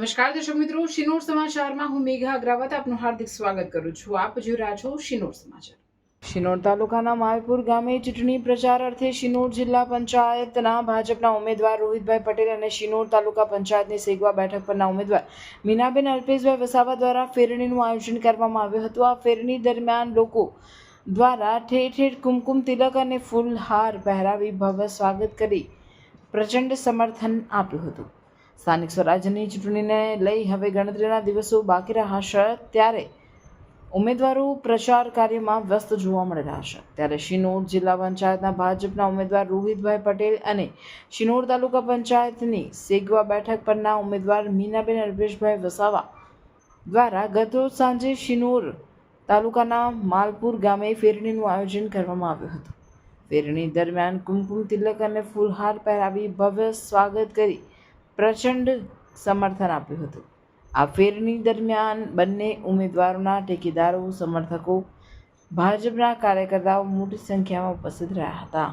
નમસ્કાર દર્શક મિત્રો, શિનોર સમાચારમાં હું મેઘા અગ્રવાલ આપનું હાર્દિક સ્વાગત કરું છું. આપ જોઈ રહ્યા છો શિનોર સમાચાર. શિનોર તાલુકાના માલપુર ગામે ચૂંટણી પ્રચાર અર્થે શિનોર જિલ્લા પંચાયતના ભાજપના ઉમેદવાર રોહિતભાઈ પટેલ અને શિનોર તાલુકા પંચાયતની સેગવા બેઠક પરના ઉમેદવાર મીનાબેન અલ્પેશભાઈ વસાવા દ્વારા ફેરણીનું આયોજન કરવામાં આવ્યું હતું. આ ફેરણી દરમિયાન લોકો દ્વારા ઠેર ઠેર કુમકુમ તિલક અને ફૂલહાર પહેરાવી ભવ્ય સ્વાગત કરી પ્રચંડ સમર્થન આપ્યું હતું. સ્થાનિક સ્વરાજ્યની ચૂંટણીને લઈ હવે ગણતરીના દિવસો બાકી રહ્યા છે, ત્યારે ઉમેદવારો પ્રચાર કાર્યમાં વ્યસ્ત જોવા મળી રહ્યા છે. ત્યારે શિનોર જિલ્લા પંચાયતના ભાજપના ઉમેદવાર રોહિતભાઈ પટેલ અને શિનોર તાલુકા પંચાયતની સેગવા બેઠક પરના ઉમેદવાર મીનાબેન અલ્પેશભાઈ વસાવા દ્વારા ગતરોજ સાંજે શિનોર તાલુકાના માલપુર ગામે ફેરણીનું આયોજન કરવામાં આવ્યું હતું. ફેરણી દરમિયાન કુમકુમ તિલક અને ફૂલહાર પહેરાવી ભવ્ય સ્વાગત કરી પ્રચંડ સમર્થન આપ્યું હતું. આ ફેરણી દરમિયાન બંને ઉમેદવારોના ટેકેદારો, સમર્થકો, ભાજપના કાર્યકર્તાઓ મોટી સંખ્યામાં ઉપસ્થિત રહ્યા હતા.